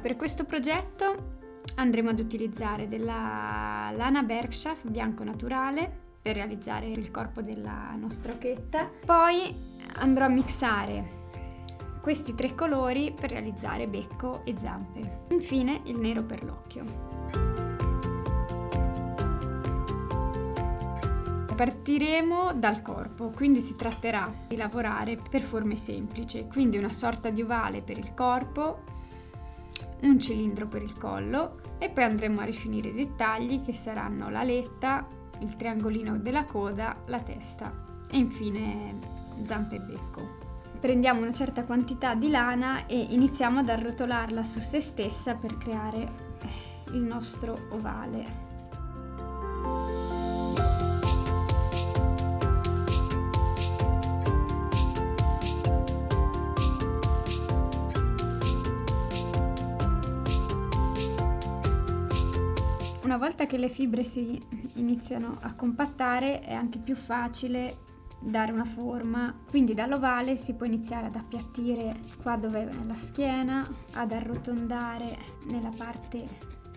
Per questo progetto andremo ad utilizzare della lana Berkshire bianco naturale per realizzare il corpo della nostra occhetta. Poi andrò a mixare questi 3 colori per realizzare becco e zampe. Infine il nero per l'occhio. Partiremo dal corpo, quindi si tratterà di lavorare per forme semplici, quindi una sorta di ovale per il corpo, un cilindro per il collo e poi andremo a rifinire i dettagli che saranno l'aletta, il triangolino della coda, la testa e infine zampe e becco. Prendiamo una certa quantità di lana e iniziamo ad arrotolarla su se stessa per creare il nostro ovale. Una volta che le fibre si iniziano a compattare è anche più facile dare una forma, quindi dall'ovale si può iniziare ad appiattire qua dove è la schiena, ad arrotondare nella parte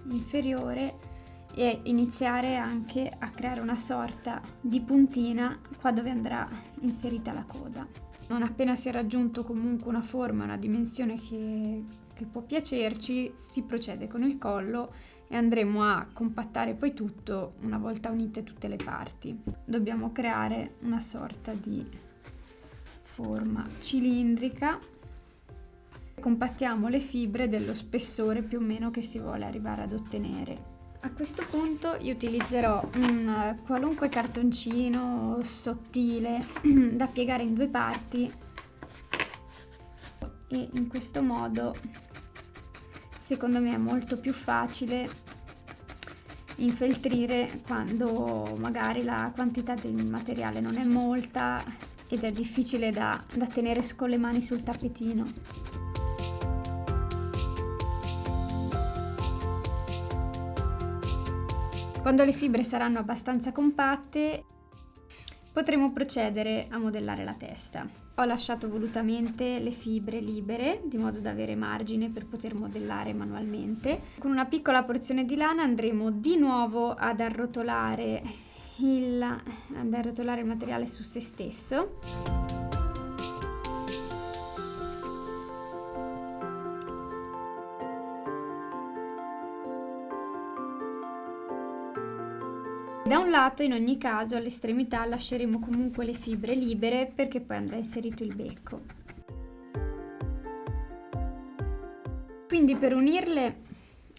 inferiore e iniziare anche a creare una sorta di puntina qua dove andrà inserita la coda. Non appena si è raggiunto comunque una forma, una dimensione che può piacerci, si procede con il collo e andremo a compattare poi tutto una volta unite tutte le parti. Dobbiamo creare una sorta di forma cilindrica. Compattiamo le fibre dello spessore più o meno che si vuole arrivare ad ottenere. A questo punto io utilizzerò un qualunque cartoncino sottile da piegare in 2 parti e in questo modo secondo me è molto più facile infeltrire quando magari la quantità del materiale non è molta ed è difficile da tenere con le mani sul tappetino. Quando le fibre saranno abbastanza compatte potremo procedere a modellare la testa. Ho lasciato volutamente le fibre libere di modo da avere margine per poter modellare manualmente. Con una piccola porzione di lana andremo di nuovo ad arrotolare il materiale su se stesso. Da un lato, in ogni caso, all'estremità lasceremo comunque le fibre libere perché poi andrà inserito il becco. Quindi per unirle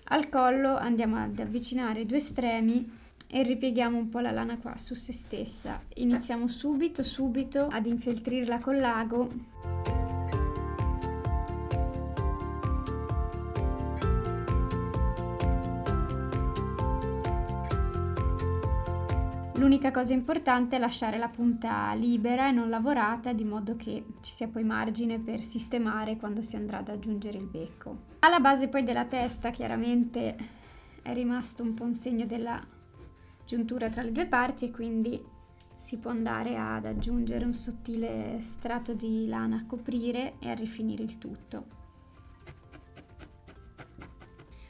al collo andiamo ad avvicinare i 2 estremi e ripieghiamo un po' la lana qua su se stessa. Iniziamo subito ad infeltrirla con l'ago. L'unica cosa importante è lasciare la punta libera e non lavorata, di modo che ci sia poi margine per sistemare quando si andrà ad aggiungere il becco. Alla base poi della testa chiaramente è rimasto un po' un segno della giuntura tra le 2 parti e quindi si può andare ad aggiungere un sottile strato di lana a coprire e a rifinire il tutto.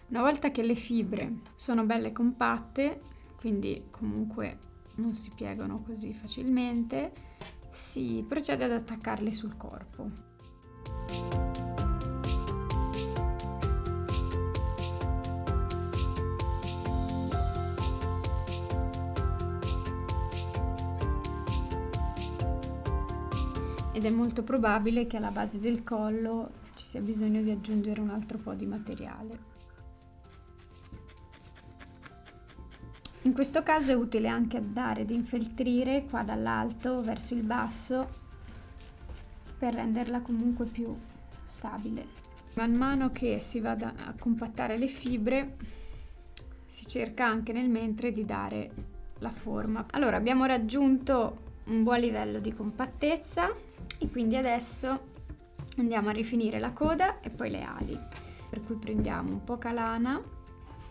Una volta che le fibre sono belle compatte, quindi comunque non si piegano così facilmente, si procede ad attaccarle sul corpo. Ed è molto probabile che alla base del collo ci sia bisogno di aggiungere un altro po' di materiale. In questo caso è utile anche andare ad infeltrire qua dall'alto verso il basso per renderla comunque più stabile. Man mano che si va a compattare le fibre si cerca anche nel mentre di dare la forma. Allora abbiamo raggiunto un buon livello di compattezza e quindi adesso andiamo a rifinire la coda e poi le ali, per cui prendiamo un poca lana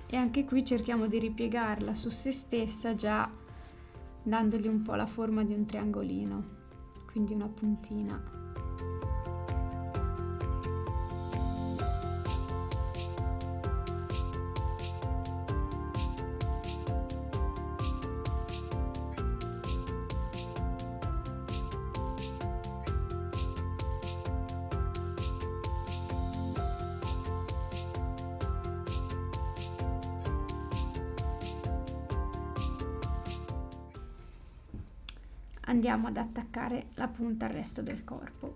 e anche qui cerchiamo di ripiegarla su se stessa già dandogli un po' la forma di un triangolino, quindi una puntina. andiamo ad attaccare la punta al resto del corpo.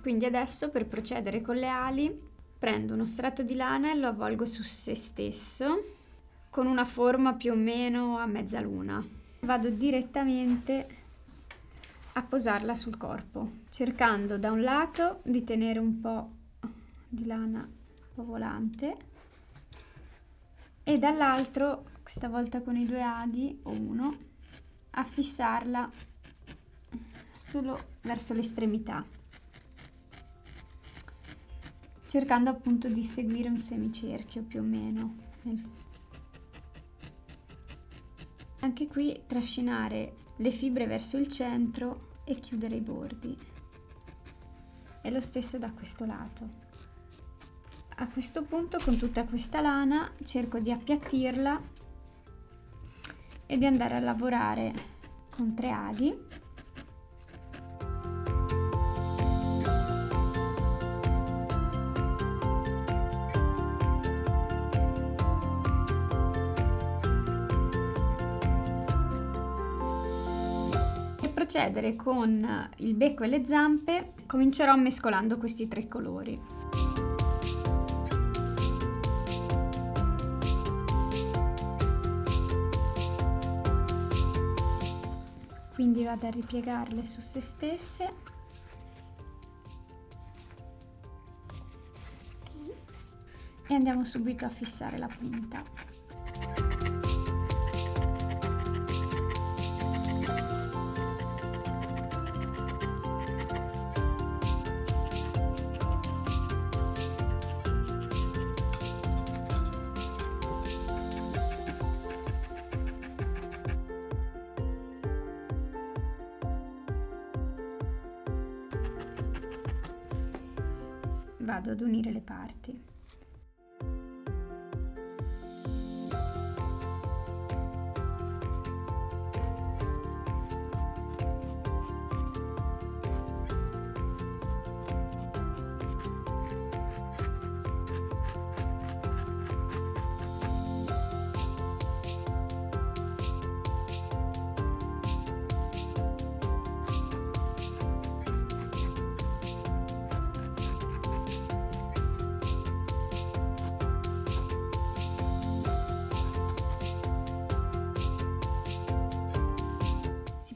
Quindi adesso, per procedere con le ali, prendo uno strato di lana e lo avvolgo su se stesso con una forma più o meno a mezzaluna. Vado direttamente a posarla sul corpo, cercando da un lato di tenere un po' di lana un po' volante e dall'altro, questa volta con i 2 aghi o uno, a fissarla solo verso l'estremità, cercando appunto di seguire un semicerchio più o meno. Anche qui trascinare le fibre verso il centro e chiudere i bordi. E lo stesso da questo lato. A questo punto, con tutta questa lana, cerco di appiattirla e di andare a lavorare con 3 aghi. Procedere con il becco e le zampe, comincerò mescolando questi 3 colori. Quindi vado a ripiegarle su se stesse e andiamo subito a fissare la punta. Vado ad unire le parti.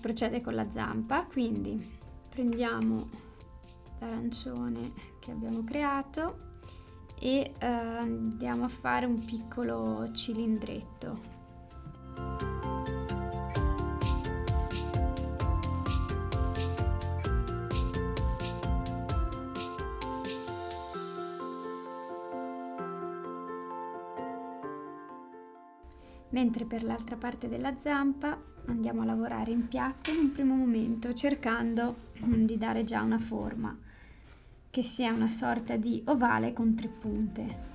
Procede con la zampa, quindi prendiamo l'arancione che abbiamo creato e andiamo a fare un piccolo cilindretto. Mentre per l'altra parte della zampa andiamo a lavorare in piatto in un primo momento, cercando di dare già una forma che sia una sorta di ovale con 3 punte.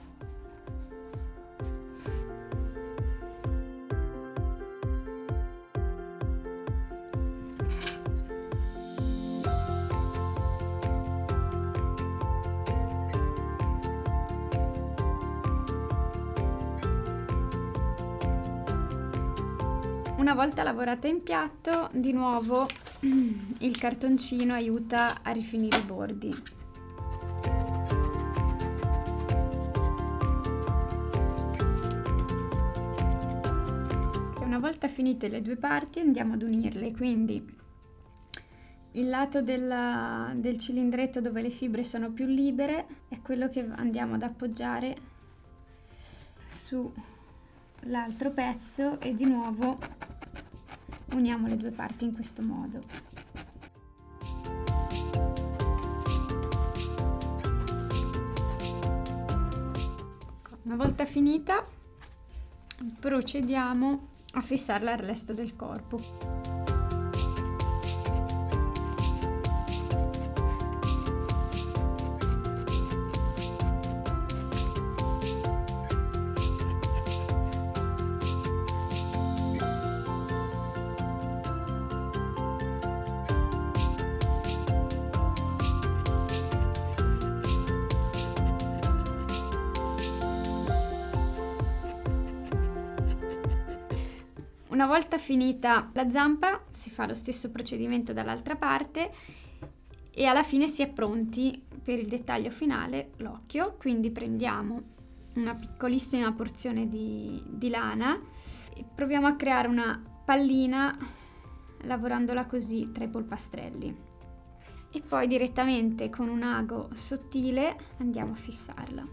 Una volta lavorata in piatto, di nuovo il cartoncino aiuta a rifinire i bordi. E una volta finite le 2 parti andiamo ad unirle, quindi il lato del cilindretto dove le fibre sono più libere è quello che andiamo ad appoggiare sull'altro pezzo e di nuovo uniamo le 2 parti in questo modo. Una volta finita, procediamo a fissarla al resto del corpo. Una volta finita la zampa si fa lo stesso procedimento dall'altra parte e alla fine si è pronti per il dettaglio finale, l'occhio. Quindi prendiamo una piccolissima porzione di lana e proviamo a creare una pallina lavorandola così tra i polpastrelli e poi direttamente con un ago sottile andiamo a fissarla.